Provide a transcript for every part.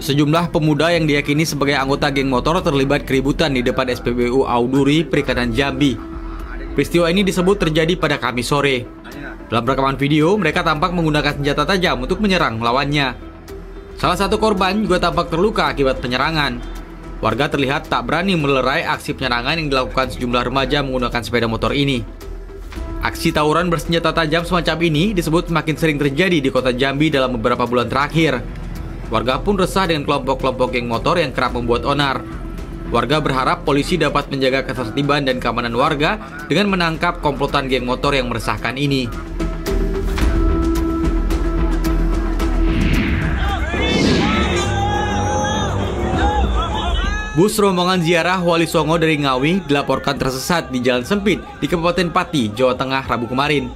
Sejumlah pemuda yang diyakini sebagai anggota geng motor terlibat keributan di depan SPBU Auduri, Perikanan Jambi. Peristiwa ini disebut terjadi pada Kamis sore. Dalam rekaman video, mereka tampak menggunakan senjata tajam untuk menyerang lawannya. Salah satu korban juga tampak terluka akibat penyerangan. Warga terlihat tak berani melerai aksi penyerangan yang dilakukan sejumlah remaja menggunakan sepeda motor ini. Aksi tawuran bersenjata tajam semacam ini disebut semakin sering terjadi di kota Jambi dalam beberapa bulan terakhir. Warga pun resah dengan kelompok-kelompok geng motor yang kerap membuat onar. Warga berharap polisi dapat menjaga ketertiban dan keamanan warga dengan menangkap komplotan geng motor yang meresahkan ini. Bus rombongan ziarah Wali Songo dari Ngawi dilaporkan tersesat di jalan sempit di Kabupaten Pati, Jawa Tengah, Rabu kemarin.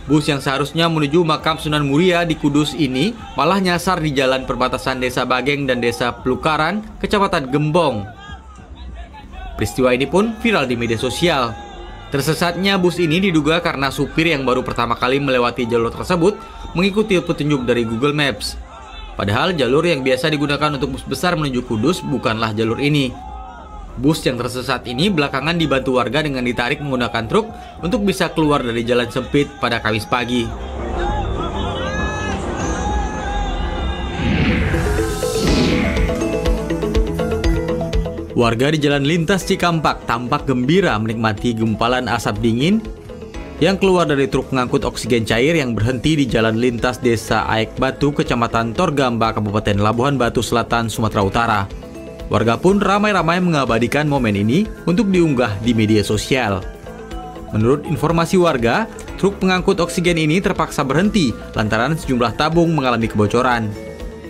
Bus yang seharusnya menuju makam Sunan Muria di Kudus ini malah nyasar di jalan perbatasan Desa Bageng dan Desa Pelukaran, Kecamatan Gembong. Peristiwa ini pun viral di media sosial. Tersesatnya bus ini diduga karena supir yang baru pertama kali melewati jalur tersebut mengikuti petunjuk dari Google Maps. Padahal jalur yang biasa digunakan untuk bus besar menuju Kudus bukanlah jalur ini. Bus yang tersesat ini belakangan dibantu warga dengan ditarik menggunakan truk untuk bisa keluar dari jalan sempit pada Kamis pagi. Warga di Jalan Lintas Cikampak tampak gembira menikmati gumpalan asap dingin yang keluar dari truk pengangkut oksigen cair yang berhenti di Jalan Lintas Desa Aek Batu, Kecamatan Torgamba, Kabupaten Labuhan Batu Selatan, Sumatera Utara. Warga pun ramai-ramai mengabadikan momen ini untuk diunggah di media sosial. Menurut informasi warga, truk pengangkut oksigen ini terpaksa berhenti lantaran sejumlah tabung mengalami kebocoran.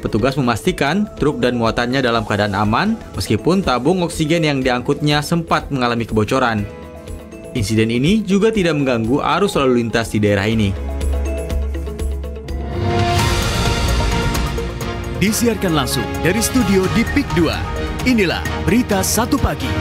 Petugas memastikan truk dan muatannya dalam keadaan aman, meskipun tabung oksigen yang diangkutnya sempat mengalami kebocoran. Insiden ini juga tidak mengganggu arus lalu lintas di daerah ini. Disiarkan langsung dari studio di PIK 2. Inilah Berita 1 Pagi.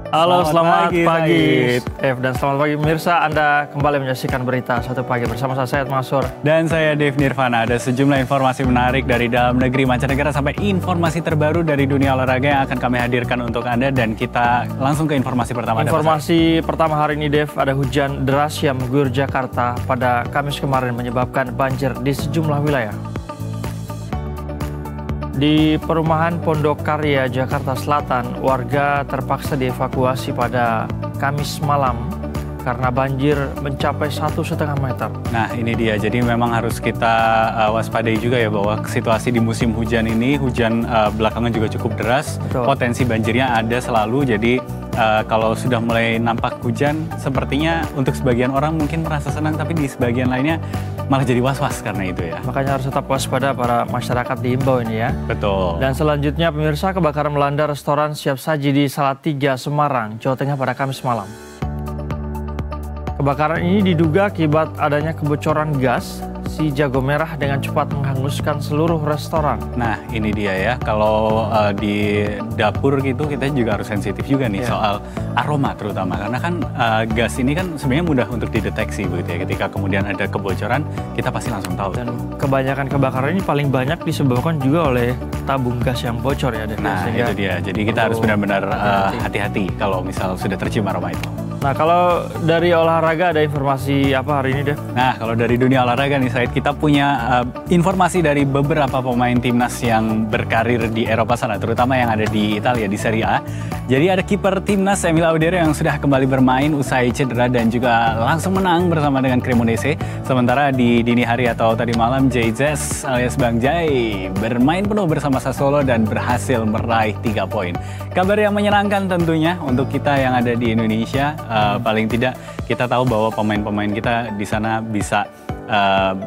Halo, selamat pagi dan selamat pagi pemirsa. Anda kembali menyaksikan Berita 1 Pagi bersama saya Mansur. Dan saya Dev Nirvana. Ada sejumlah informasi menarik dari dalam negeri, mancanegara, sampai informasi terbaru dari dunia olahraga yang akan kami hadirkan untuk Anda. Dan kita langsung ke informasi pertama. Informasi pertama hari ini, Dev, ada hujan deras yang mengguyur Jakarta pada Kamis kemarin menyebabkan banjir di sejumlah wilayah. Di perumahan Pondok Karya, Jakarta Selatan, warga terpaksa dievakuasi pada Kamis malam karena banjir mencapai 1,5 meter. Nah, ini dia. Jadi memang harus kita waspadai juga ya bahwa situasi di musim hujan ini, hujan belakangan juga cukup deras. Betul. Potensi banjirnya ada selalu. Jadi kalau sudah mulai nampak hujan, sepertinya untuk sebagian orang mungkin merasa senang, tapi di sebagian lainnya malah jadi was-was karena itu ya. Makanya harus tetap waspada, para masyarakat diimbau ini ya. Betul. Dan selanjutnya pemirsa, kebakaran melanda restoran siap saji di Salatiga, Semarang, Jawa Tengah pada Kamis malam. Kebakaran ini diduga akibat adanya kebocoran gas si jago merah dengan cepat menghanguskan seluruh restoran. Nah, ini dia ya. Kalau di dapur gitu kita juga harus sensitif juga nih soal aroma terutama. Karena kan gas ini kan sebenarnya mudah untuk dideteksi begitu ya. Ketika kemudian ada kebocoran, kita pasti langsung tahu. Dan kebanyakan kebakaran ini paling banyak disebabkan juga oleh tabung gas yang bocor ya. Nah, itu dia. Jadi kita harus benar-benar hati-hati kalau misal sudah tercium aroma itu. Nah, kalau dari olahraga ada informasi apa hari ini, Dev? Nah, kalau dari dunia olahraga nih, Said, kita punya informasi dari beberapa pemain timnas yang berkarir di Eropa sana, terutama yang ada di Italia, di Serie A. Jadi ada kiper timnas Emil Audero yang sudah kembali bermain usai cedera dan juga langsung menang bersama dengan Cremonese. Sementara di dini hari atau tadi malam, JZ alias Bang Jai bermain penuh bersama Sassuolo dan berhasil meraih 3 poin. Kabar yang menyenangkan tentunya untuk kita yang ada di Indonesia. Paling tidak kita tahu bahwa pemain-pemain kita di sana bisa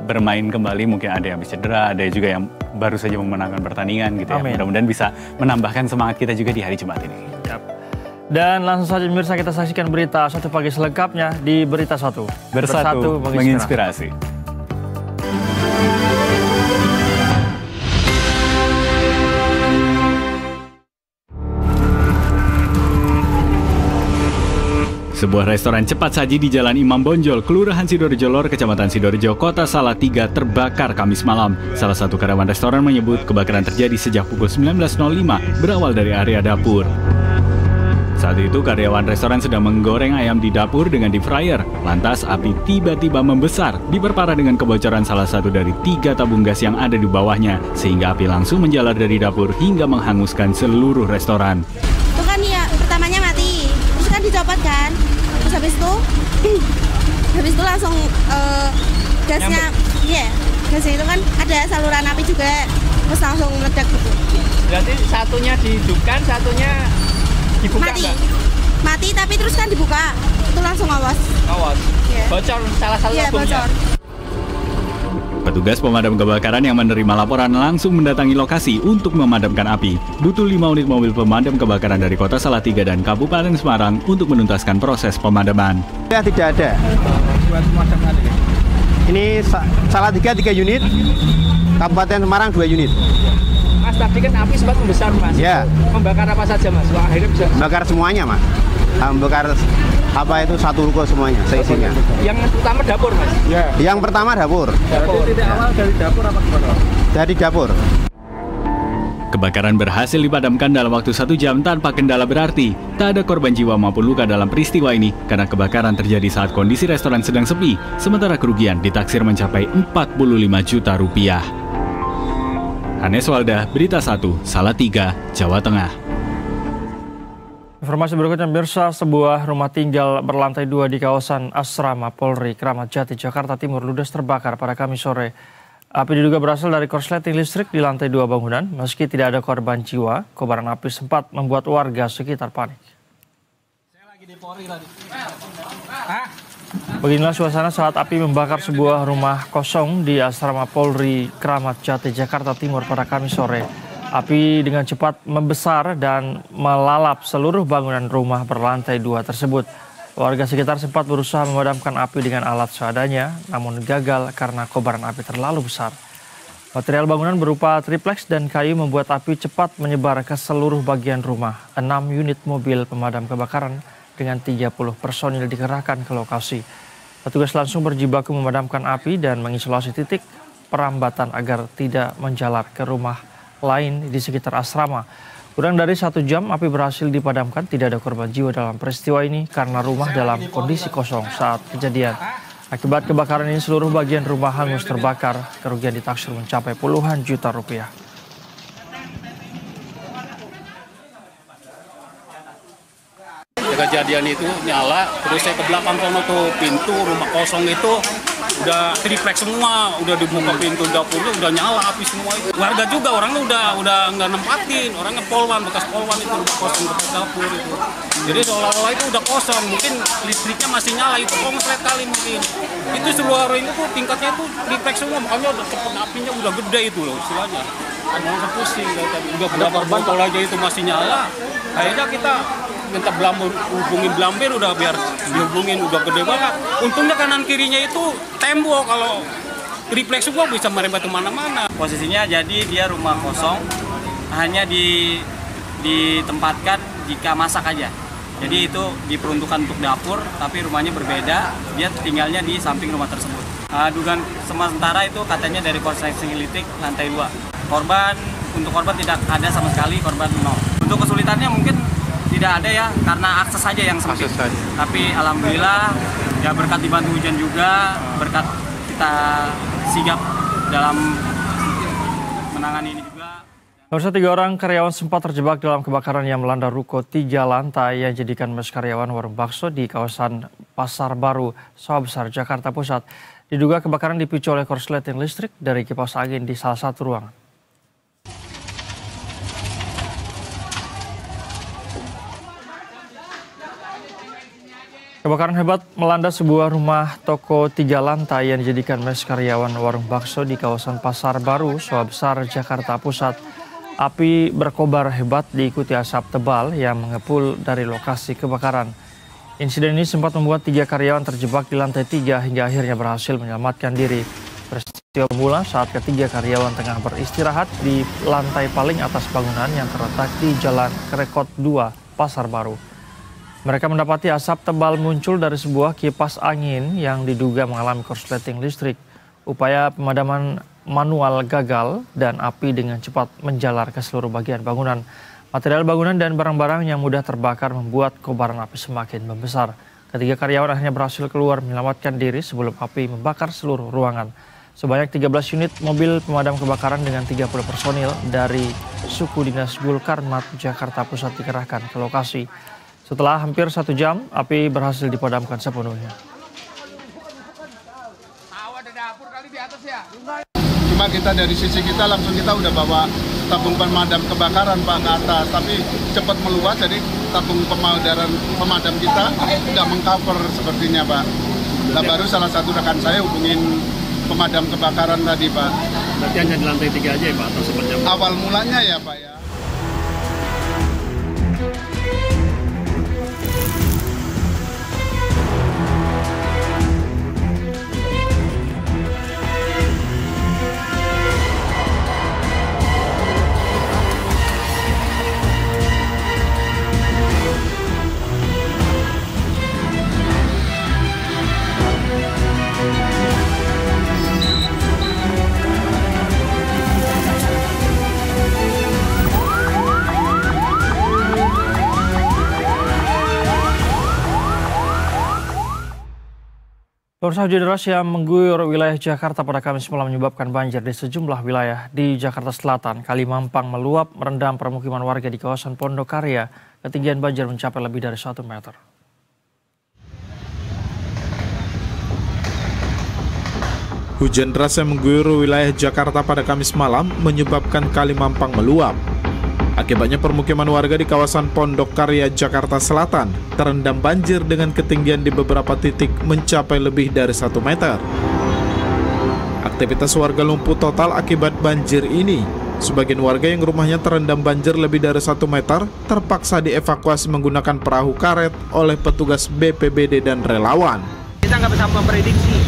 bermain kembali. Mungkin ada yang bisa cedera, ada juga yang baru saja memenangkan pertandingan gitu ya. Mudah-mudahan bisa menambahkan semangat kita juga di hari Jumat ini. Dan langsung saja pemirsa, kita saksikan Berita 1 Pagi selengkapnya di Berita 1. Bersatu menginspirasi. Sebuah restoran cepat saji di Jalan Imam Bonjol, Kelurahan Sidoarjo Lor, Kecamatan Sidoarjo, Kota Salatiga terbakar Kamis malam. Salah satu karyawan restoran menyebut kebakaran terjadi sejak pukul 19.05 berawal dari area dapur. Saat itu karyawan restoran sedang menggoreng ayam di dapur dengan deep fryer. Lantas api tiba-tiba membesar, diperparah dengan kebocoran salah satu dari 3 tabung gas yang ada di bawahnya, sehingga api langsung menjalar dari dapur hingga menghanguskan seluruh restoran. Itu kan ya pertamanya mati, terus kan dicopot kan, terus habis itu langsung gasnya, gasnya itu kan ada saluran api juga, terus langsung meledak gitu. Berarti satunya dihidupkan, satunya dibuka mati. enggak? Mati tapi terus kan dibuka, itu langsung awas. Yeah. Bocor salah satu tabungnya. Bocor. Petugas pemadam kebakaran yang menerima laporan langsung mendatangi lokasi untuk memadamkan api. Butuh 5 unit mobil pemadam kebakaran dari Kota Salatiga dan Kabupaten Semarang untuk menuntaskan proses pemadaman. Ya, tidak ada. Ini Salatiga 3 unit, Kabupaten Semarang 2 unit. Mas, tadi kan api sempat membesar, Mas. Ya. Membakar apa saja, Mas? Wah, akhirnya bisa Bakar semuanya, Mas. Membakar apa itu satu ruko semuanya, seisinya. Yang utama dapur, Mas. Ya. Yang pertama dapur. Titik awal dari dapur apa gimana? Dari dapur. Kebakaran berhasil dipadamkan dalam waktu 1 jam tanpa kendala berarti. Tak ada korban jiwa maupun luka dalam peristiwa ini karena kebakaran terjadi saat kondisi restoran sedang sepi, sementara kerugian ditaksir mencapai 45 juta rupiah. Hanes Walda, Berita 1, Salatiga, Jawa Tengah. Informasi berikutnya, pemirsa, sebuah rumah tinggal berlantai 2 di kawasan Asrama Polri, Kramat Jati, Jakarta Timur ludes terbakar pada Kamis sore. Api diduga berasal dari korsleting listrik di lantai 2 bangunan. Meski tidak ada korban jiwa, kobaran api sempat membuat warga sekitar panik. Beginilah suasana saat api membakar sebuah rumah kosong di Asrama Polri, Kramat Jati, Jakarta Timur pada Kamis sore. Api dengan cepat membesar dan melalap seluruh bangunan rumah berlantai 2 tersebut. Warga sekitar sempat berusaha memadamkan api dengan alat seadanya, namun gagal karena kobaran api terlalu besar. Material bangunan berupa triplex dan kayu membuat api cepat menyebar ke seluruh bagian rumah. 6 unit mobil pemadam kebakaran dengan 30 personil dikerahkan ke lokasi. Petugas langsung berjibaku memadamkan api dan mengisolasi titik perambatan agar tidak menjalar ke rumah lain di sekitar asrama. Kurang dari 1 jam api berhasil dipadamkan. Tidak ada korban jiwa dalam peristiwa ini karena rumah dalam kondisi kosong saat kejadian. Akibat kebakaran ini seluruh bagian rumah hangus terbakar. Kerugian ditaksir mencapai puluhan juta rupiah. Kejadian itu nyala, terus saya ke belakang sono tuh pintu rumah kosong itu udah triplex semua, udah dibuka pintu dapurnya udah nyala api semua itu. Warga juga orangnya udah nggak nempatin, orangnya polwan, bekas polwan itu rumah kosong bekas dapur itu. Jadi seolah-olah itu udah kosong, mungkin listriknya masih nyala, itu konslet kali mungkin. Itu seluruh itu tuh tingkatnya tuh triplex semua, makanya udah cepet apinya udah gede itu loh istilahnya. Mau pusing, udah berapa botol aja itu masih nyala. Akhirnya kita minta hubungin Blambir udah biar dihubungin udah gede banget. Untungnya kanan kirinya itu tembok, kalau triplex semua bisa merembet kemana-mana. Posisinya jadi dia rumah kosong, hanya ditempatkan jika masak aja. Jadi itu diperuntukkan untuk dapur, tapi rumahnya berbeda. Dia tinggalnya di samping rumah tersebut. Dugaan sementara itu katanya dari korsleting listrik lantai 2. Untuk korban tidak ada sama sekali, korban 0. Untuk kesulitannya mungkin tidak ada ya, karena akses saja yang sempit. Tapi alhamdulillah ya berkat dibantu hujan juga, berkat kita sigap dalam menangani ini juga. Pemirsa, 3 orang karyawan sempat terjebak dalam kebakaran yang melanda ruko 3 lantai yang dijadikan mes karyawan warung bakso di kawasan Pasar Baru, Sawah Besar, Jakarta Pusat. Diduga kebakaran dipicu oleh korsleting listrik dari kipas angin di salah satu ruangan. Kebakaran hebat melanda sebuah rumah toko 3 lantai yang dijadikan mes karyawan warung bakso di kawasan Pasar Baru, Sawah Besar, Jakarta Pusat. Api berkobar hebat diikuti asap tebal yang mengepul dari lokasi kebakaran. Insiden ini sempat membuat 3 karyawan terjebak di lantai 3 hingga akhirnya berhasil menyelamatkan diri. Peristiwa bermula saat ketiga karyawan tengah beristirahat di lantai paling atas bangunan yang terletak di Jalan Krekot 2, Pasar Baru. Mereka mendapati asap tebal muncul dari sebuah kipas angin yang diduga mengalami korsleting listrik. Upaya pemadaman manual gagal dan api dengan cepat menjalar ke seluruh bagian bangunan. Material bangunan dan barang-barang yang mudah terbakar membuat kobaran api semakin membesar. Ketiga karyawan akhirnya berhasil keluar menyelamatkan diri sebelum api membakar seluruh ruangan. Sebanyak 13 unit mobil pemadam kebakaran dengan 30 personil dari suku dinas Gulkarmat Jakarta Pusat dikerahkan ke lokasi. Setelah hampir 1 jam, api berhasil dipadamkan sepenuhnya. Cuma kita dari sisi kita langsung kita udah bawa tabung pemadam kebakaran Pak ke atas, tapi cepat meluas jadi tabung pemadam kita nggak mengcover sepertinya Pak. Nah, baru salah satu rekan saya hubungin pemadam kebakaran tadi Pak. Berarti hanya di lantai 3 aja ya Pak atau seperti apa? Awal mulanya ya Pak ya. Hujan deras yang mengguyur wilayah Jakarta pada Kamis malam menyebabkan banjir di sejumlah wilayah di Jakarta Selatan. Kali Mampang meluap merendam permukiman warga di kawasan Pondok Karya. Ketinggian banjir mencapai lebih dari 1 meter. Hujan deras yang mengguyur wilayah Jakarta pada Kamis malam menyebabkan Kali Mampang meluap. Akibatnya permukiman warga di kawasan Pondok Karya, Jakarta Selatan terendam banjir dengan ketinggian di beberapa titik mencapai lebih dari 1 meter. Aktivitas warga lumpuh total akibat banjir ini. Sebagian warga yang rumahnya terendam banjir lebih dari 1 meter terpaksa dievakuasi menggunakan perahu karet oleh petugas BPBD dan relawan. Kita nggak bisa memprediksi.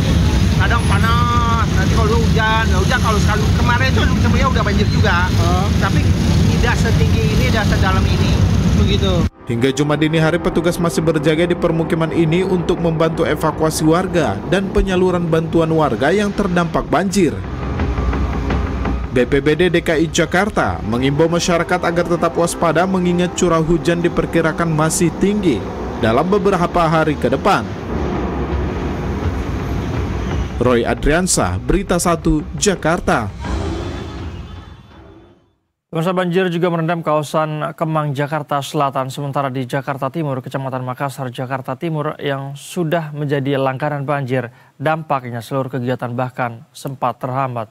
Kadang panas, nanti kalau hujan, kalau sekali kemarin itu sebenarnya udah banjir juga. Tapi tidak setinggi ini dan sedalam ini, begitu. Hingga Jumat dini hari petugas masih berjaga di permukiman ini untuk membantu evakuasi warga dan penyaluran bantuan warga yang terdampak banjir. BPBD DKI Jakarta mengimbau masyarakat agar tetap waspada mengingat curah hujan diperkirakan masih tinggi dalam beberapa hari ke depan. Roy Adriansah, Berita 1, Jakarta. Masa banjir juga merendam kawasan Kemang, Jakarta Selatan. Sementara di Jakarta Timur, Kecamatan Makassar, Jakarta Timur yang sudah menjadi langganan banjir. Dampaknya seluruh kegiatan bahkan sempat terhambat.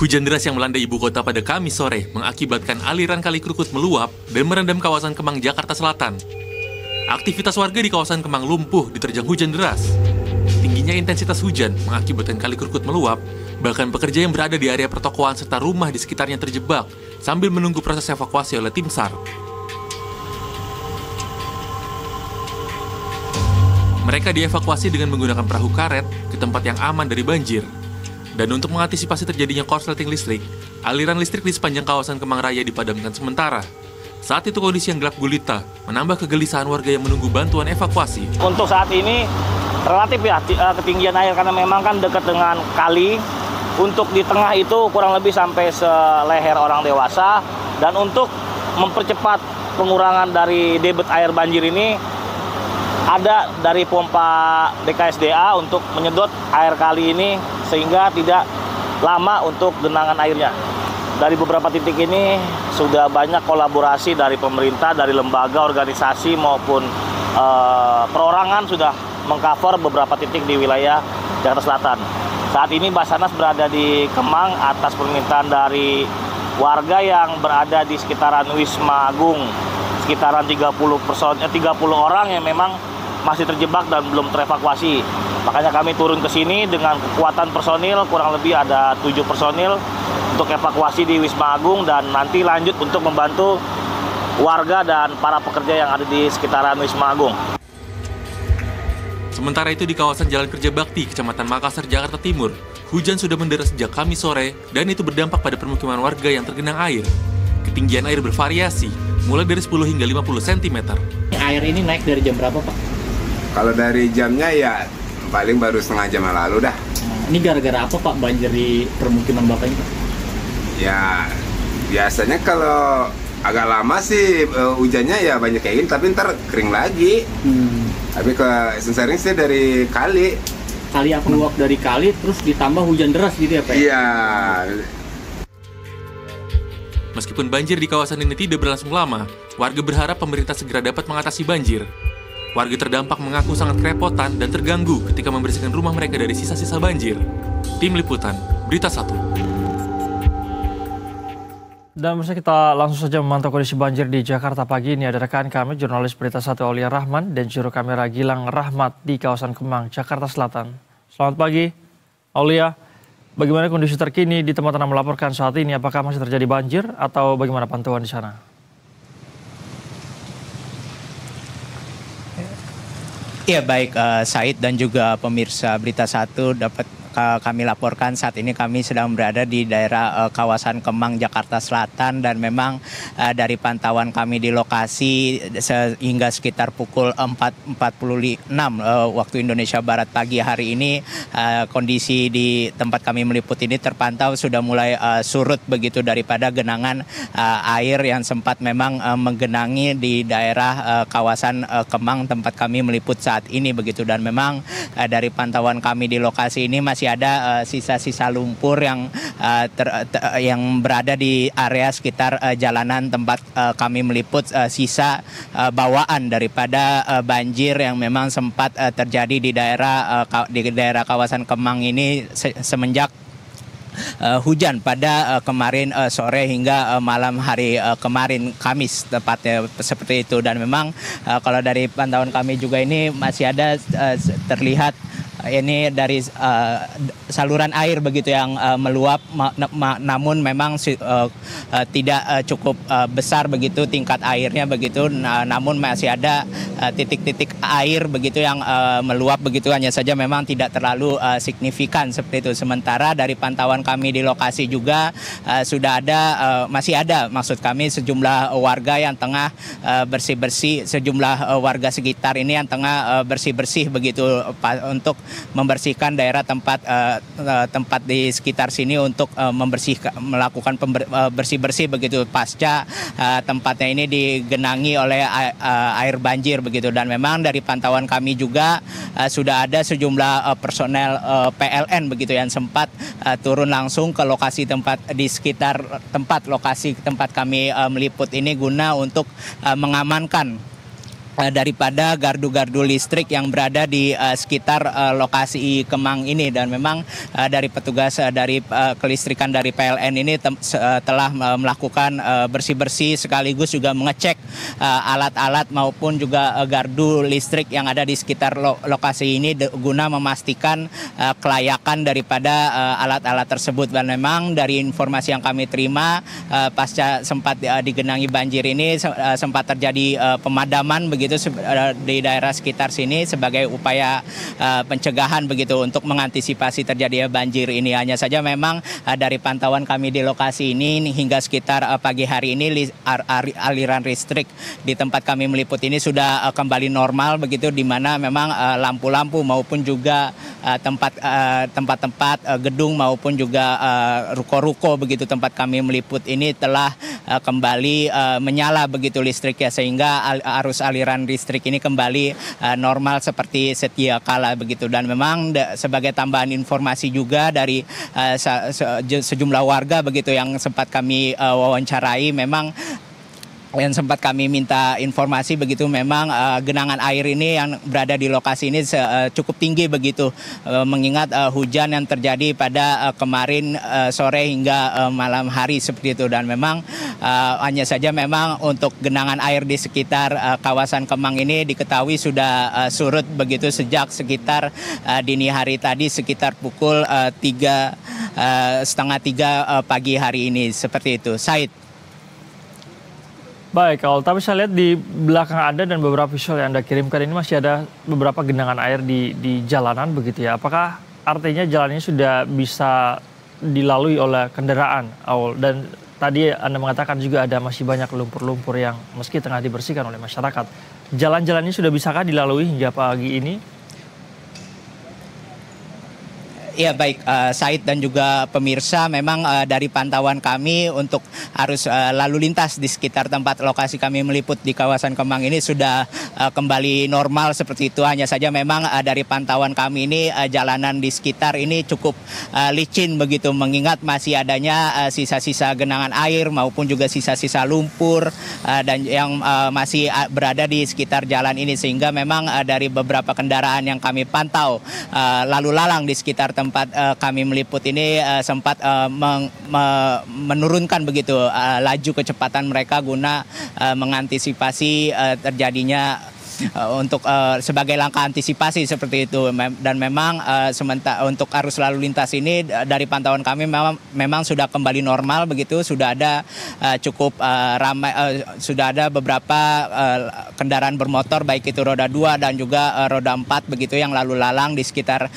Hujan deras yang melanda ibu kota pada Kamis sore mengakibatkan aliran Kali Krukut meluap dan merendam kawasan Kemang, Jakarta Selatan. Aktivitas warga di kawasan Kemang lumpuh diterjang hujan deras. Tingginya intensitas hujan mengakibatkan Kali Krukut meluap, bahkan pekerja yang berada di area pertokoan serta rumah di sekitarnya terjebak sambil menunggu proses evakuasi oleh tim SAR. Mereka dievakuasi dengan menggunakan perahu karet ke tempat yang aman dari banjir. Dan untuk mengantisipasi terjadinya korsleting listrik, aliran listrik di sepanjang kawasan Kemang Raya dipadamkan sementara. Saat itu kondisi yang gelap gulita menambah kegelisahan warga yang menunggu bantuan evakuasi. Untuk saat ini relatif ya ketinggian air karena memang kan dekat dengan kali. Untuk di tengah itu kurang lebih sampai seleher orang dewasa. Dan untuk mempercepat pengurangan dari debit air banjir ini, ada dari pompa DKSDA untuk menyedot air kali ini sehingga tidak lama untuk genangan airnya. Dari beberapa titik ini sudah banyak kolaborasi dari pemerintah, dari lembaga, organisasi maupun perorangan sudah mengcover beberapa titik di wilayah Jakarta Selatan. Saat ini Basarnas berada di Kemang atas permintaan dari warga yang berada di sekitaran Wisma Agung, sekitaran 30 orang yang memang masih terjebak dan belum terevakuasi. Makanya kami turun ke sini dengan kekuatan personil, kurang lebih ada 7 personil untuk evakuasi di Wisma Agung dan nanti lanjut untuk membantu warga dan para pekerja yang ada di sekitaran Wisma Agung. Sementara itu di kawasan Jalan Kerja Bakti, Kecamatan Makassar, Jakarta Timur, hujan sudah menderas sejak Kamis sore dan itu berdampak pada permukiman warga yang tergenang air. ketinggian air bervariasi, mulai dari 10 hingga 50 cm. Air ini naik dari jam berapa, Pak? Kalau dari jamnya ya paling baru setengah jam yang lalu dah. Ini gara-gara apa, Pak, banjir di permukiman Bapak ini, Pak? Ya, biasanya kalau agak lama sih hujannya ya banyak kayak gini, tapi ntar kering lagi. Tapi sering sih dari kali. Kali apa? Luap dari kali, terus ditambah hujan deras gitu ya, Pak? Iya. Meskipun banjir di kawasan ini tidak berlangsung lama, warga berharap pemerintah segera dapat mengatasi banjir. Warga terdampak mengaku sangat kerepotan dan terganggu ketika membersihkan rumah mereka dari sisa-sisa banjir. Tim Liputan, Berita 1. Dan bersama kita langsung saja memantau kondisi banjir di Jakarta pagi ini. Ada rekan kami, jurnalis Berita 1 Aulia Rahman dan juru kamera Gilang Rahmat di kawasan Kemang, Jakarta Selatan. Selamat pagi, Aulia. Bagaimana kondisi terkini di tempat Anda melaporkan saat ini? Apakah masih terjadi banjir atau bagaimana pantauan di sana? Ya baik, Said dan juga pemirsa Berita 1 dapat kami laporkan saat ini kami sedang berada di daerah kawasan Kemang, Jakarta Selatan, dan memang dari pantauan kami di lokasi hingga sekitar pukul 4.46 waktu Indonesia Barat pagi hari ini kondisi di tempat kami meliput ini terpantau sudah mulai surut begitu daripada genangan air yang sempat memang menggenangi di daerah kawasan Kemang tempat kami meliput saat ini begitu. Dan memang dari pantauan kami di lokasi ini masih ada sisa-sisa lumpur yang berada di area sekitar jalanan tempat kami meliput, sisa bawaan daripada banjir yang memang sempat terjadi di daerah kawasan Kemang ini semenjak hujan pada kemarin sore hingga malam hari kemarin, Kamis tepatnya seperti itu. Dan memang kalau dari pantauan kami juga ini masih ada terlihat ini dari saluran air begitu yang meluap, namun memang tidak cukup besar begitu tingkat airnya begitu, namun masih ada titik-titik air begitu yang meluap begitu, hanya saja memang tidak terlalu signifikan seperti itu. Sementara dari pantauan kami di lokasi juga sudah ada, masih ada maksud kami sejumlah warga yang tengah bersih-bersih, sejumlah warga sekitar ini yang tengah bersih-bersih begitu untuk membersihkan daerah tempat di sekitar sini untuk melakukan bersih-bersih begitu pasca tempatnya ini digenangi oleh air banjir begitu. Dan memang dari pantauan kami juga sudah ada sejumlah personel PLN begitu yang sempat turun langsung ke lokasi tempat di sekitar lokasi tempat kami meliput ini guna untuk mengamankan daripada gardu-gardu listrik yang berada di sekitar lokasi Kemang ini. Dan memang dari petugas dari kelistrikan dari PLN ini telah melakukan bersih-bersih sekaligus juga mengecek alat-alat maupun juga gardu listrik yang ada di sekitar lokasi ini guna memastikan kelayakan daripada alat-alat tersebut. Dan memang dari informasi yang kami terima pasca sempat digenangi banjir ini sempat terjadi pemadaman begitu di daerah sekitar sini sebagai upaya pencegahan begitu untuk mengantisipasi terjadinya banjir ini. Hanya saja memang dari pantauan kami di lokasi ini hingga sekitar pagi hari ini aliran listrik di tempat kami meliput ini sudah kembali normal begitu, di mana memang lampu-lampu maupun juga tempat-tempat gedung maupun juga ruko-ruko begitu tempat kami meliput ini telah kembali menyala begitu listriknya, sehingga arus aliran listrik ini kembali normal seperti sedia kala begitu. Dan memang sebagai tambahan informasi juga dari sejumlah warga begitu yang sempat kami wawancarai, memang yang sempat kami minta informasi begitu, memang genangan air ini yang berada di lokasi ini cukup tinggi begitu, mengingat hujan yang terjadi pada kemarin sore hingga malam hari seperti itu. Dan memang hanya saja memang untuk genangan air di sekitar kawasan Kemang ini diketahui sudah surut begitu sejak sekitar dini hari tadi sekitar pukul 2:30 pagi hari ini seperti itu. Said. Baik, kalau tapi saya lihat di belakang Anda dan beberapa visual yang Anda kirimkan ini masih ada beberapa genangan air di jalanan begitu ya. Apakah artinya jalannya sudah bisa dilalui oleh kendaraan, Aul? Dan tadi Anda mengatakan juga ada masih banyak lumpur-lumpur yang meski tengah dibersihkan oleh masyarakat. Jalan-jalan ini sudah bisakah dilalui hingga pagi ini? Ya baik, Said dan juga pemirsa, memang dari pantauan kami untuk arus lalu lintas di sekitar tempat lokasi kami meliput di kawasan Kemang ini sudah kembali normal seperti itu. Hanya saja memang dari pantauan kami ini jalanan di sekitar ini cukup licin begitu, mengingat masih adanya sisa-sisa genangan air maupun juga sisa-sisa lumpur dan yang masih berada di sekitar jalan ini, sehingga memang dari beberapa kendaraan yang kami pantau lalu lalang di sekitar tempat kami meliput ini sempat menurunkan begitu laju kecepatan mereka guna mengantisipasi terjadinya untuk sebagai langkah antisipasi seperti itu. Dan memang sementara untuk arus lalu lintas ini dari pantauan kami memang sudah kembali normal begitu, sudah ada cukup ramai, sudah ada beberapa kendaraan bermotor baik itu roda 2 dan juga roda 4 begitu yang lalu lalang di sekitar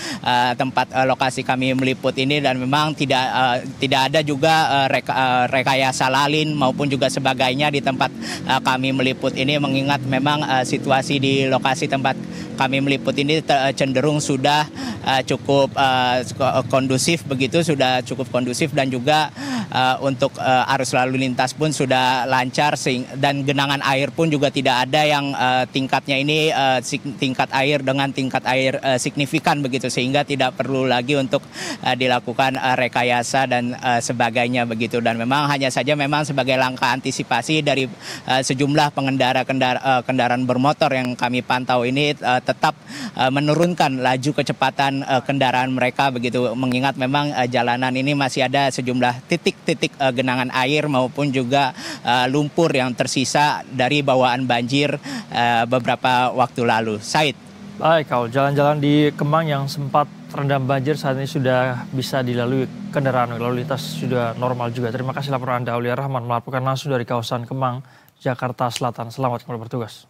tempat lokasi kami meliput ini, dan memang tidak ada juga rekayasa lalin maupun juga sebagainya di tempat kami meliput ini, mengingat memang situasi di lokasi tempat kami meliput ini cenderung sudah cukup kondusif begitu, sudah cukup kondusif, dan juga untuk arus lalu lintas pun sudah lancar, dan genangan air pun juga tidak ada yang tingkatnya ini tingkat air dengan tingkat air signifikan begitu, sehingga tidak perlu lagi untuk dilakukan rekayasa dan sebagainya begitu. Dan memang hanya saja memang sebagai langkah antisipasi dari sejumlah pengendara kendaraan bermotor yang kami pantau ini tetap menurunkan laju kecepatan kendaraan mereka begitu, mengingat memang jalanan ini masih ada sejumlah titik-titik genangan air maupun juga lumpur yang tersisa dari bawaan banjir beberapa waktu lalu. Said. Baik, kalau jalan-jalan di Kemang yang sempat terendam banjir saat ini sudah bisa dilalui kendaraan, lalu lintas sudah normal juga. Terima kasih laporan Anda, Aulia Rahman, melaporkan langsung dari kawasan Kemang, Jakarta Selatan. Selamat kembali bertugas.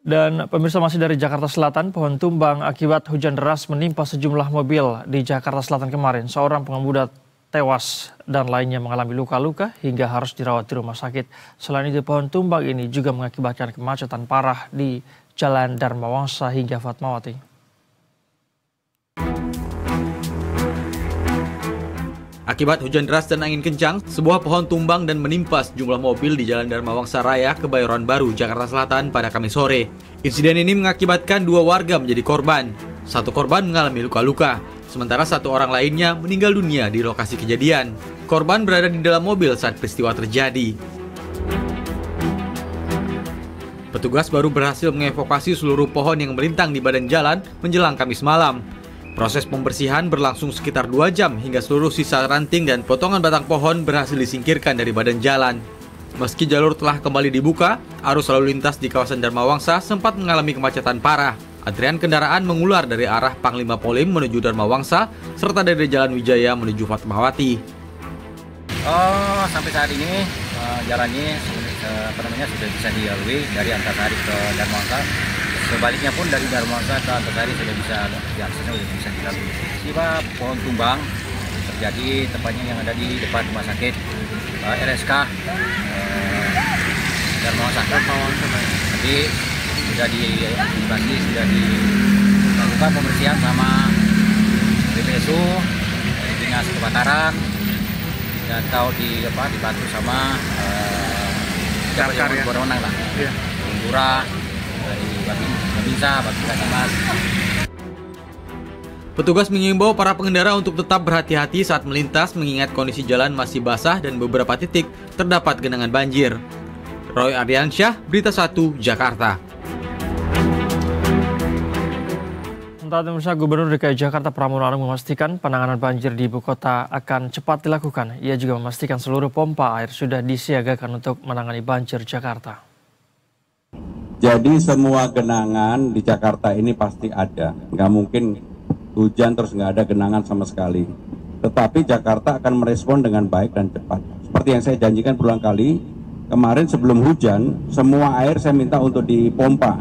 Dan pemirsa, masih dari Jakarta Selatan, pohon tumbang akibat hujan deras menimpa sejumlah mobil di Jakarta Selatan kemarin. Seorang pengemudi tewas dan lainnya mengalami luka-luka hingga harus dirawat di rumah sakit. Selain itu, pohon tumbang ini juga mengakibatkan kemacetan parah di Jalan Dharma Wangsa hingga Fatmawati. Akibat hujan deras dan angin kencang, sebuah pohon tumbang dan menimpa sejumlah mobil di Jalan Dharma Wangsa Raya, Kebayoran Baru, Jakarta Selatan pada Kamis sore. Insiden ini mengakibatkan 2 warga menjadi korban. 1 korban mengalami luka-luka, sementara 1 orang lainnya meninggal dunia di lokasi kejadian. Korban berada di dalam mobil saat peristiwa terjadi. Petugas baru berhasil mengevakuasi seluruh pohon yang melintang di badan jalan menjelang Kamis malam. Proses pembersihan berlangsung sekitar 2 jam hingga seluruh sisa ranting dan potongan batang pohon berhasil disingkirkan dari badan jalan. Meski jalur telah kembali dibuka, arus lalu lintas di kawasan Dharma Wangsa sempat mengalami kemacetan parah. Antrian kendaraan mengular dari arah Panglima Polim menuju Dharma Wangsa serta dari Jalan Wijaya menuju Fatmawati. Sampai saat ini jalannya sudah bisa dilalui dari Antasari ke Dharma Wangsa. Sebaliknya pun dari Dharma Wangsa ke Antasari sudah bisa diaksesnya, sudah bisa dilalui. Tiba pohon tumbang terjadi tepatnya yang ada di depan rumah sakit RSK Dharma Wangsa. Jadi sudah dibantu, sudah dilakukan pembersihan sama BPSU, dinas kebakaran, dan tahu dibantu sama siapa berwenang lah, Lurah, dari Babinsa, Babinsa. Petugas mengimbau para pengendara untuk tetap berhati-hati saat melintas mengingat kondisi jalan masih basah dan beberapa titik terdapat genangan banjir. Roy Ardiansyah, Berita 1, Jakarta. Sementara pemirsa, Gubernur DKI Jakarta Pramono Anung memastikan penanganan banjir di ibu kota akan cepat dilakukan. Ia juga memastikan seluruh pompa air sudah disiagakan untuk menangani banjir Jakarta. Jadi semua genangan di Jakarta ini pasti ada. Nggak mungkin hujan terus nggak ada genangan sama sekali. Tetapi Jakarta akan merespon dengan baik dan cepat. Seperti yang saya janjikan berulang kali, kemarin sebelum hujan, semua air saya minta untuk dipompa.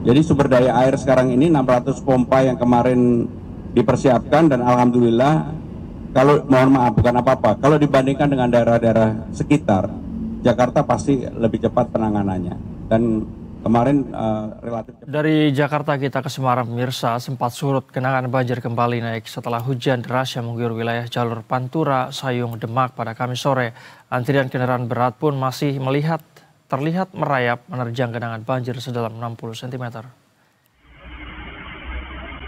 Jadi sumber daya air sekarang ini 600 pompa yang kemarin dipersiapkan, dan alhamdulillah kalau mohon maaf bukan apa-apa, kalau dibandingkan dengan daerah-daerah sekitar, Jakarta pasti lebih cepat penanganannya. Dan kemarin relatif cepat. Dari Jakarta kita ke Semarang, pemirsa, sempat surut, genangan banjir kembali naik setelah hujan deras yang mengguyur wilayah jalur Pantura, Sayung, Demak pada Kamis sore. Antrian kendaraan berat pun masih terlihat merayap menerjang genangan banjir sedalam 60 cm.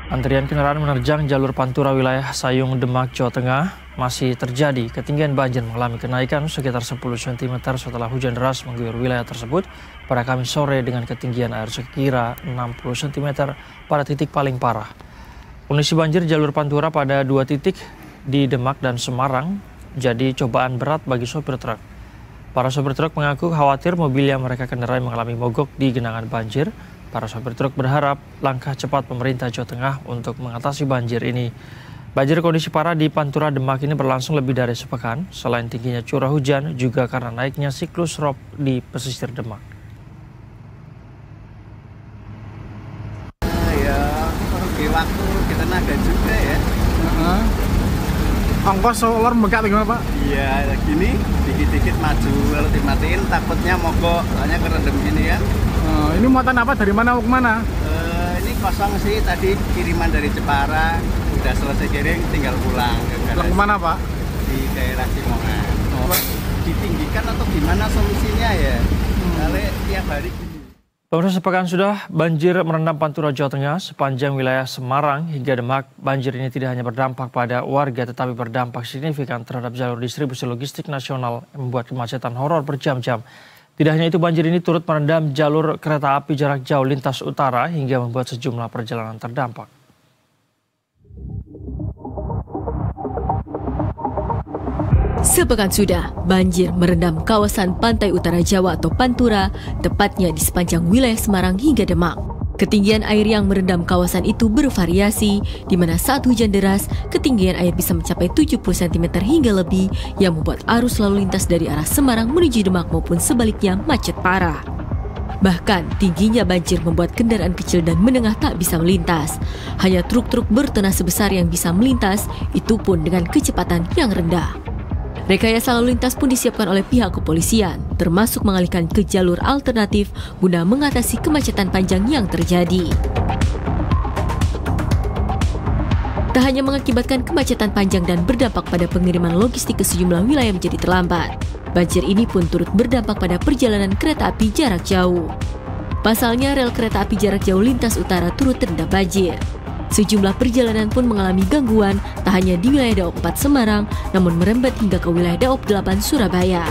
Antrian kendaraan menerjang jalur Pantura wilayah Sayung, Demak, Jawa Tengah masih terjadi. Ketinggian banjir mengalami kenaikan sekitar 10 cm setelah hujan deras mengguyur wilayah tersebut pada Kamis sore dengan ketinggian air sekira 60 cm pada titik paling parah. Kondisi banjir jalur Pantura pada 2 titik di Demak dan Semarang jadi cobaan berat bagi sopir truk. Para sopir truk mengaku khawatir mobil yang mereka kendarai mengalami mogok di genangan banjir. Para sopir truk berharap langkah cepat pemerintah Jawa Tengah untuk mengatasi banjir ini. Banjir kondisi parah di Pantura Demak ini berlangsung lebih dari sepekan. Selain tingginya curah hujan, juga karena naiknya siklus rob di pesisir Demak. Ya, rugi waktu, rugi tenaga juga ya. Ongkos solar megak gimana Pak? Iya, gini dikit-dikit maju, kalau dimatiin takutnya mogok, soalnya kerendam gini ya. Ini muatan apa? Dari mana mau kemana? Ini kosong sih, tadi kiriman dari Jepara, udah selesai kirim, tinggal pulang. Pulang kemana Pak? Di daerah Simongan. Ditinggikan atau gimana solusinya ya? Kalau tiap hari gini. Pemirsa, sepekan sudah banjir merendam Pantura, Jawa Tengah. Sepanjang wilayah Semarang hingga Demak, banjir ini tidak hanya berdampak pada warga tetapi berdampak signifikan terhadap jalur distribusi logistik nasional yang membuat kemacetan horor berjam-jam. Tidak hanya itu, banjir ini turut merendam jalur kereta api jarak jauh lintas utara hingga membuat sejumlah perjalanan terdampak. Sepekan sudah, banjir merendam kawasan pantai utara Jawa atau Pantura, tepatnya di sepanjang wilayah Semarang hingga Demak. Ketinggian air yang merendam kawasan itu bervariasi, di mana saat hujan deras, ketinggian air bisa mencapai 70 cm hingga lebih, yang membuat arus lalu lintas dari arah Semarang menuju Demak maupun sebaliknya macet parah. Bahkan, tingginya banjir membuat kendaraan kecil dan menengah tak bisa melintas. Hanya truk-truk bertona sebesar yang bisa melintas, itu pun dengan kecepatan yang rendah. Rekayasa lalu lintas pun disiapkan oleh pihak kepolisian, termasuk mengalihkan ke jalur alternatif guna mengatasi kemacetan panjang yang terjadi. Tak hanya mengakibatkan kemacetan panjang dan berdampak pada pengiriman logistik ke sejumlah wilayah menjadi terlambat, banjir ini pun turut berdampak pada perjalanan kereta api jarak jauh. Pasalnya, rel kereta api jarak jauh lintas utara turut terendam banjir. Sejumlah perjalanan pun mengalami gangguan, tak hanya di wilayah Daop 4 Semarang, namun merembet hingga ke wilayah Daop 8 Surabaya.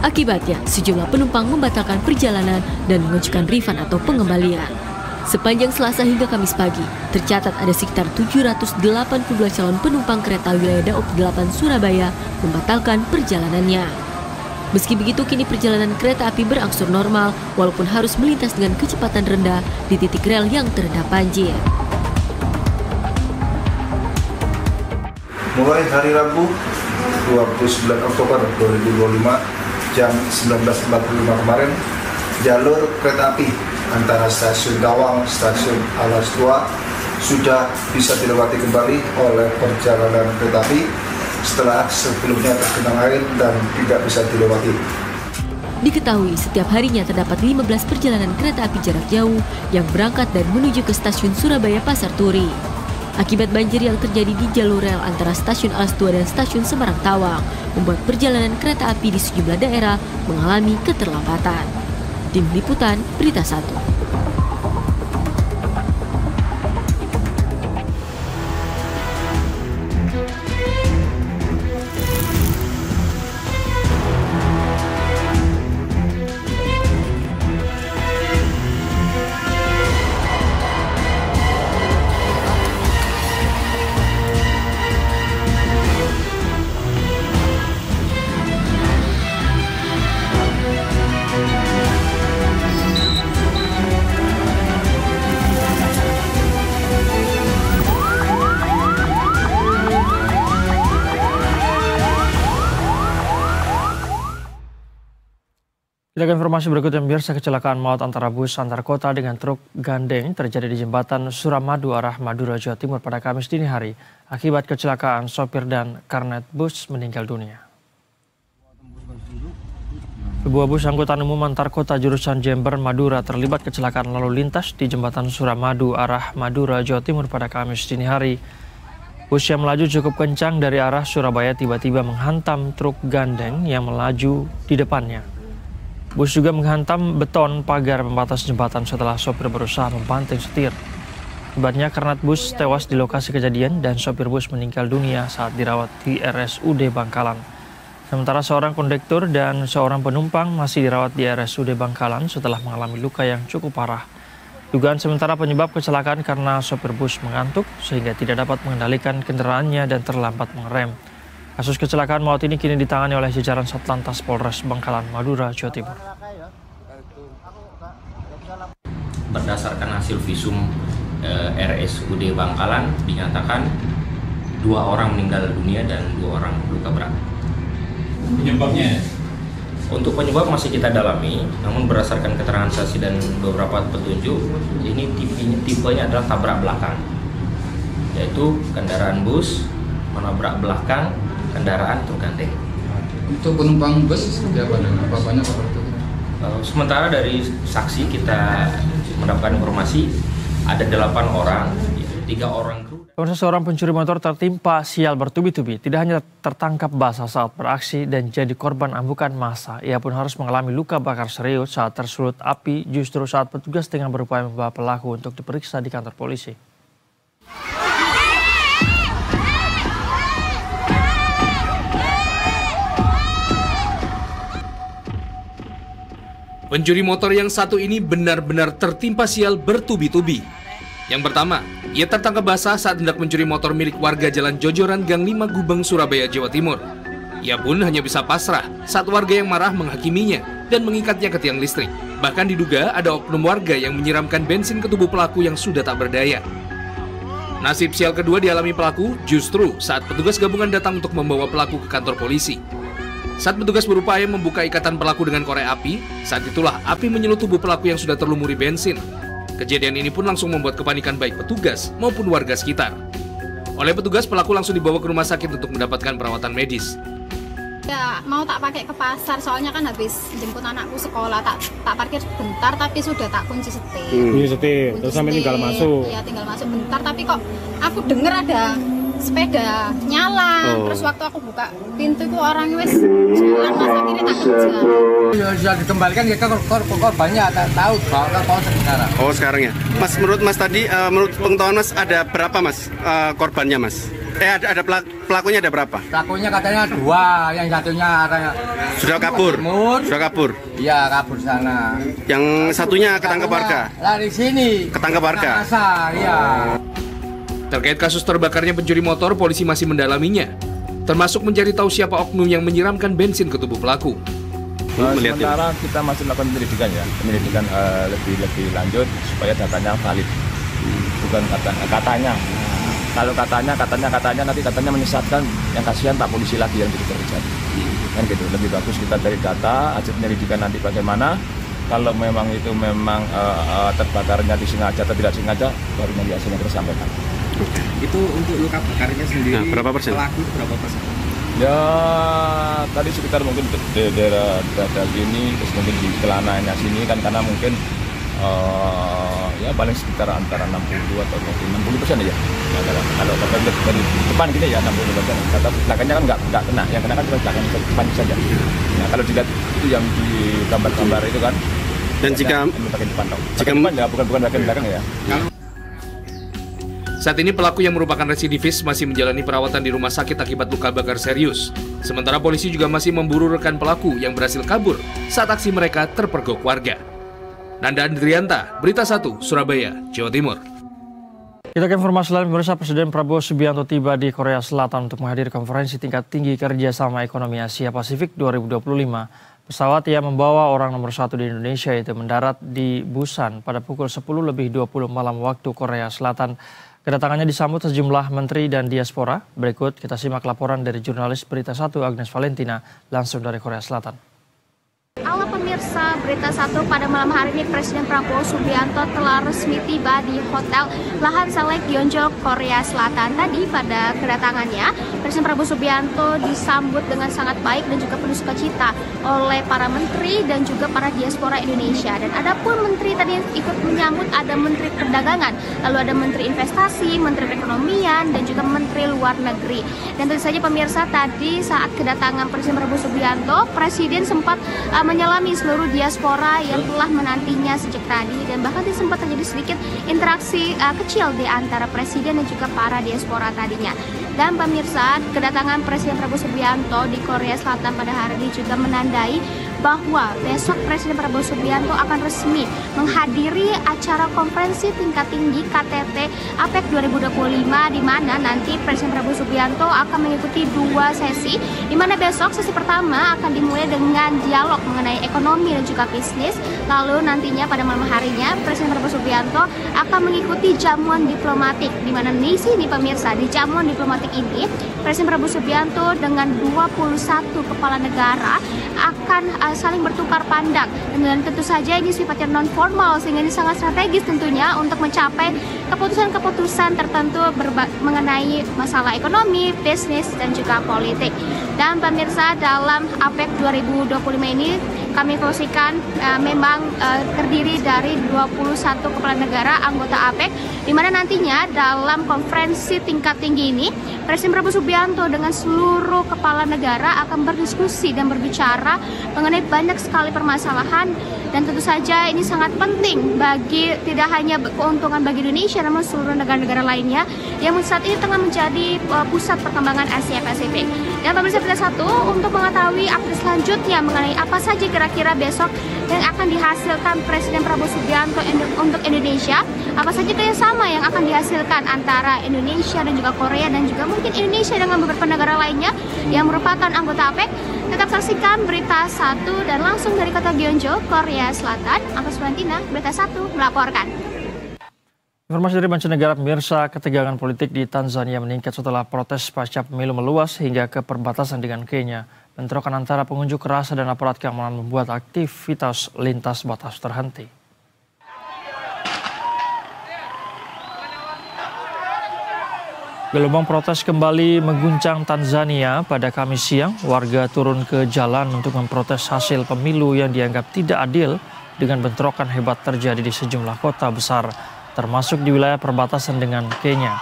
Akibatnya, sejumlah penumpang membatalkan perjalanan dan mengajukan refund atau pengembalian. Sepanjang Selasa hingga Kamis pagi, tercatat ada sekitar 782 calon penumpang kereta wilayah Daop 8 Surabaya membatalkan perjalanannya. Meski begitu, kini perjalanan kereta api berangsur normal walaupun harus melintas dengan kecepatan rendah di titik rel yang terendam banjir. Mulai hari Rabu 29 Oktober 2025 jam 19.45 kemarin, jalur kereta api antara stasiun Gawang, stasiun Alas Tua sudah bisa dilewati kembali oleh perjalanan kereta api setelah sebelumnya tergenang air dan tidak bisa dilewati. Diketahui setiap harinya terdapat 15 perjalanan kereta api jarak jauh yang berangkat dan menuju ke stasiun Surabaya Pasar Turi. Akibat banjir yang terjadi di jalur rel antara stasiun Alas Tua dan stasiun Semarang Tawang, membuat perjalanan kereta api di sejumlah daerah mengalami keterlambatan. Tim Liputan, Berita 1. Kita ke informasi berikutnya, pemirsa. Kecelakaan maut antara bus antar kota dengan truk gandeng terjadi di jembatan Suramadu arah Madura, Jawa Timur pada Kamis dini hari. Akibat kecelakaan, sopir dan kernet bus meninggal dunia. Sebuah bus angkutan umum antar kota jurusan Jember, Madura terlibat kecelakaan lalu lintas di jembatan Suramadu arah Madura, Jawa Timur pada Kamis dini hari. Bus yang melaju cukup kencang dari arah Surabaya tiba-tiba menghantam truk gandeng yang melaju di depannya. Bus juga menghantam beton pagar pembatas jembatan setelah sopir berusaha membanting setir. Akibatnya kernet bus tewas di lokasi kejadian dan sopir bus meninggal dunia saat dirawat di RSUD Bangkalan. Sementara seorang kondektur dan seorang penumpang masih dirawat di RSUD Bangkalan setelah mengalami luka yang cukup parah. Dugaan sementara penyebab kecelakaan karena sopir bus mengantuk sehingga tidak dapat mengendalikan kendaraannya dan terlambat mengerem. Kasus kecelakaan maut ini kini ditangani oleh jajaran Satlantas Polres Bangkalan, Madura, Jawa Timur. Berdasarkan hasil visum RSUD Bangkalan dinyatakan 2 orang meninggal dunia dan 2 orang luka berat. Penyebabnya? Untuk penyebab masih kita dalami, namun berdasarkan keterangan saksi dan beberapa petunjuk, ini tipenya adalah tabrak belakang, yaitu kendaraan bus menabrak belakang kendaraan truk gandeng. Untuk penumpang bus seperti apa dan apa banyak apa itu? Sementara dari saksi kita mendapatkan informasi ada 8 orang, 3 orang kru. Seorang pencuri motor tertimpa sial bertubi-tubi. Tidak hanya tertangkap basah saat beraksi dan jadi korban ambukan massa, ia pun harus mengalami luka bakar serius saat tersulut api justru saat petugas tengah berupaya membawa pelaku untuk diperiksa di kantor polisi. Pencuri motor yang satu ini benar-benar tertimpa sial bertubi-tubi. Yang pertama, ia tertangkap basah saat hendak mencuri motor milik warga Jalan Jojoran Gang 5 Gubeng, Surabaya, Jawa Timur. Ia pun hanya bisa pasrah saat warga yang marah menghakiminya dan mengikatnya ke tiang listrik. Bahkan diduga ada oknum warga yang menyiramkan bensin ke tubuh pelaku yang sudah tak berdaya. Nasib sial kedua dialami pelaku justru saat petugas gabungan datang untuk membawa pelaku ke kantor polisi. Saat petugas berupaya membuka ikatan pelaku dengan korek api, saat itulah api menyulut tubuh pelaku yang sudah terlumuri bensin. Kejadian ini pun langsung membuat kepanikan baik petugas maupun warga sekitar. Oleh petugas, pelaku langsung dibawa ke rumah sakit untuk mendapatkan perawatan medis. Ya, mau tak pakai ke pasar, soalnya kan habis jemput anakku sekolah, tak parkir bentar tapi sudah tak kunci setir. Kunci setir, terus sampai tinggal masuk. Ya, tinggal masuk bentar, tapi kok aku dengar ada sepeda nyala. Terus waktu aku buka pintu itu orangnya wes jalan, mas akhirnya tak kejar. Ya sudah dikembalikan ya ke korbannya, tak tahu bawa ke polsek sekarang. Oh sekarang ya. Mas, menurut Mas tadi, menurut pengetahuan Mas ada berapa Mas korbannya Mas? Ada pelakunya ada berapa? Pelakunya katanya 2, yang satunya sudah kabur. Sudah kabur. Iya, kabur sana. Yang satunya ketangkap warga. Lari sini. Ketangkap warga. Iya. Terkait kasus terbakarnya pencuri motor, polisi masih mendalaminya, termasuk mencari tahu siapa oknum yang menyiramkan bensin ke tubuh pelaku. Sementara kita masih melakukan penyelidikan lebih lanjut supaya datanya valid, bukan katanya. Kalau katanya nanti katanya menyesatkan, yang kasihan Pak polisi lagi yang jadi terlibat. Kan gitu, lebih bagus kita dari data, hasil penyelidikan nanti bagaimana. Kalau memang itu terbakarnya disengaja atau tidak sengaja, baru nanti hasilnya kita sampaikan. Itu untuk luka bakarnya sendiri, nah, berapa persen? Pelaku berapa persen? Ya tadi sekitar mungkin di daerah dada gini, terus mungkin di celananya sini kan, karena mungkin ya paling sekitar antara 60 atau 60% aja. Nah, kalau dari depan gini ya 60%. Kata belakangnya kan nggak kena, yang kena kan cuma belakang depan saja. Nah kalau dilihat itu yang di gambar-gambar itu kan. Dan jika depan ya bukan bagian belakang ya. Saat ini pelaku yang merupakan residivis masih menjalani perawatan di rumah sakit akibat luka bakar serius. Sementara polisi juga masih memburu rekan pelaku yang berhasil kabur saat aksi mereka terpergok warga. Nanda Andrianta, Berita 1, Surabaya, Jawa Timur. Kita ke informasi lain, pemirsa. Presiden Prabowo Subianto tiba di Korea Selatan untuk menghadiri konferensi tingkat tinggi kerjasama ekonomi Asia Pasifik 2025. Pesawat yang membawa orang nomor 1 di Indonesia itu mendarat di Busan pada pukul 10:20 malam waktu Korea Selatan. Kedatangannya disambut sejumlah menteri dan diaspora. Berikut kita simak laporan dari jurnalis Berita 1 Agnes Valentina langsung dari Korea Selatan. Halo pemirsa pemirsa Berita 1 pada malam hari ini Presiden Prabowo Subianto telah resmi tiba di Hotel Lahan Selek Gyeongju, Korea Selatan. Tadi pada kedatangannya, Presiden Prabowo Subianto disambut dengan sangat baik dan juga penuh sukacita oleh para menteri dan juga para diaspora Indonesia. Dan ada pun menteri tadi yang ikut menyambut, ada Menteri Perdagangan, lalu ada Menteri Investasi, Menteri Perekonomian, dan juga Menteri Luar Negeri. Dan tentu saja pemirsa, tadi saat kedatangan Presiden Prabowo Subianto, Presiden sempat menyalami seluruh diaspora yang telah menantinya sejak tadi, dan bahkan sempat terjadi sedikit interaksi kecil di antara Presiden dan juga para diaspora tadinya. Dan pemirsa, kedatangan Presiden Prabowo Subianto di Korea Selatan pada hari ini juga menandai bahwa besok Presiden Prabowo Subianto akan resmi menghadiri acara konferensi tingkat tinggi KTT APEC 2025, di mana nanti Presiden Prabowo Subianto akan mengikuti 2 sesi, di mana besok sesi pertama akan dimulai dengan dialog mengenai ekonomi dan juga bisnis. Lalu nantinya pada malam harinya Presiden Prabowo Subianto akan mengikuti jamuan diplomatik, di mana di sini pemirsa, di jamuan diplomatik ini Presiden Prabowo Subianto dengan 21 kepala negara akan saling bertukar pandang, dan tentu saja ini sifatnya non formal sehingga ini sangat strategis tentunya untuk mencapai keputusan-keputusan tertentu mengenai masalah ekonomi, bisnis, dan juga politik. Dan pemirsa, dalam APEC 2025 ini kami informasikan memang terdiri dari 21 kepala negara anggota APEC, di mana nantinya dalam konferensi tingkat tinggi ini Presiden Prabowo Subianto dengan seluruh kepala negara akan berdiskusi dan berbicara mengenai banyak sekali permasalahan, dan tentu saja ini sangat penting bagi tidak hanya keuntungan bagi Indonesia namun seluruh negara-negara lainnya yang saat ini tengah menjadi pusat perkembangan Asia Pasifik. Dan pemirsa Berita 1, untuk mengetahui update selanjutnya mengenai apa saja kira-kira besok yang akan dihasilkan Presiden Prabowo Subianto untuk Indonesia, apa saja kerjasama yang akan dihasilkan antara Indonesia dan juga Korea, dan juga mungkin Indonesia dengan beberapa negara lainnya yang merupakan anggota APEC, tetap saksikan Berita 1 dan langsung dari kota Gyeongju, Korea Selatan. Agus Valentina, Berita 1 melaporkan. Informasi dari mancanegara, pemirsa, ketegangan politik di Tanzania meningkat setelah protes pasca pemilu meluas hingga ke perbatasan dengan Kenya. Bentrokan antara pengunjuk rasa dan aparat keamanan membuat aktivitas lintas batas terhenti. Gelombang protes kembali mengguncang Tanzania pada Kamis siang. Warga turun ke jalan untuk memprotes hasil pemilu yang dianggap tidak adil, dengan bentrokan hebat terjadi di sejumlah kota besar, termasuk di wilayah perbatasan dengan Kenya.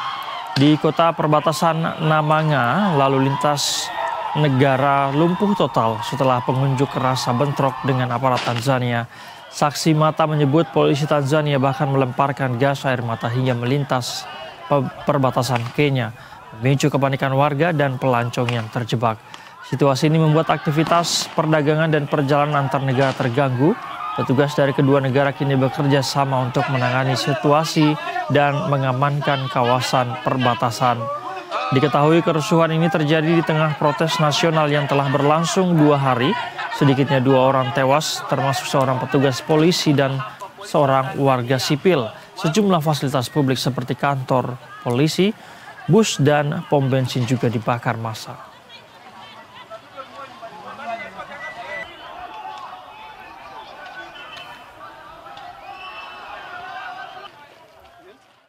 Di kota perbatasan Namanga, lalu lintas negara lumpuh total setelah pengunjuk rasa bentrok dengan aparat Tanzania. Saksi mata menyebut polisi Tanzania bahkan melemparkan gas air mata hingga melintas perbatasan Kenya, memicu kepanikan warga dan pelancong yang terjebak. Situasi ini membuat aktivitas perdagangan dan perjalanan antar negara terganggu. Petugas dari kedua negara kini bekerja sama untuk menangani situasi dan mengamankan kawasan perbatasan. Diketahui kerusuhan ini terjadi di tengah protes nasional yang telah berlangsung 2 hari. Sedikitnya 2 orang tewas, termasuk seorang petugas polisi dan seorang warga sipil. Sejumlah fasilitas publik seperti kantor polisi, bus, dan pom bensin juga dibakar massa.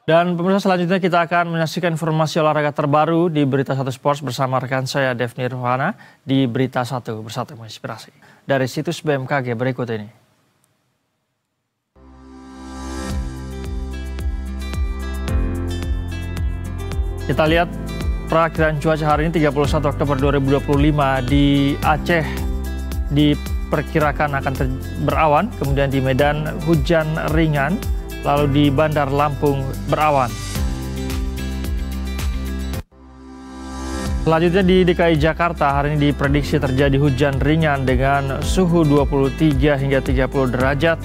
Dan pemirsa, selanjutnya kita akan menyaksikan informasi olahraga terbaru di Berita 1 Sports bersama rekan saya Devni Ruhana di Berita 1 Bersatu Menginspirasi. Dari situs BMKG berikut ini. Kita lihat perakiraan cuaca hari ini 31 Oktober 2025 di Aceh diperkirakan akan berawan, kemudian di Medan hujan ringan, lalu di Bandar Lampung berawan. Selanjutnya di DKI Jakarta hari ini diprediksi terjadi hujan ringan dengan suhu 23 hingga 30 derajat.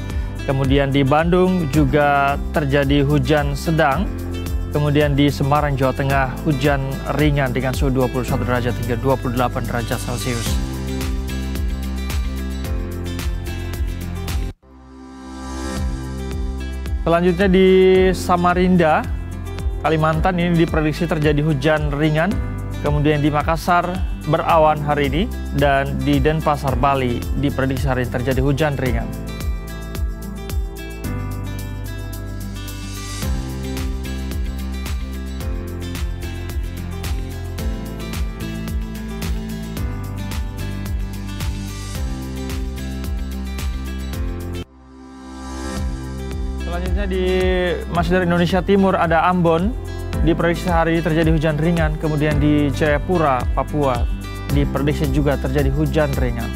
Kemudian di Bandung juga terjadi hujan sedang. Kemudian di Semarang, Jawa Tengah, hujan ringan dengan suhu 21 derajat hingga 28 derajat Celcius. Selanjutnya di Samarinda, Kalimantan ini diprediksi terjadi hujan ringan. Kemudian di Makassar berawan hari ini dan di Denpasar, Bali diprediksi hari ini terjadi hujan ringan. Selanjutnya di masih dari Indonesia Timur ada Ambon, diprediksi hari ini terjadi hujan ringan. Kemudian di Jayapura, Papua, diprediksi juga terjadi hujan ringan.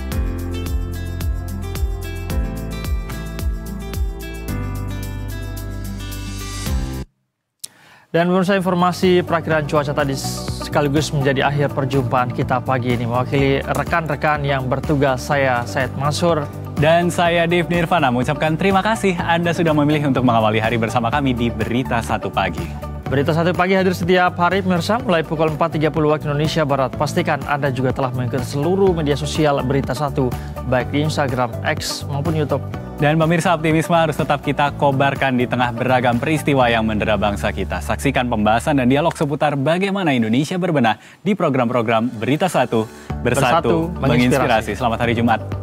Dan pemirsa, informasi perakiraan cuaca tadi sekaligus menjadi akhir perjumpaan kita pagi ini. Mewakili rekan-rekan yang bertugas, saya Said Mansur. Dan saya Dev Nirvana mengucapkan terima kasih Anda sudah memilih untuk mengawali hari bersama kami di Berita 1 Pagi. Berita 1 Pagi hadir setiap hari pemirsa mulai pukul 4.30 waktu Indonesia Barat. Pastikan Anda juga telah mengikuti seluruh media sosial Berita 1, baik di Instagram, X maupun YouTube. Dan pemirsa, optimisme harus tetap kita kobarkan di tengah beragam peristiwa yang mendera bangsa kita. Saksikan pembahasan dan dialog seputar bagaimana Indonesia berbenah di program-program Berita 1 Bersatu menginspirasi. Selamat hari Jumat.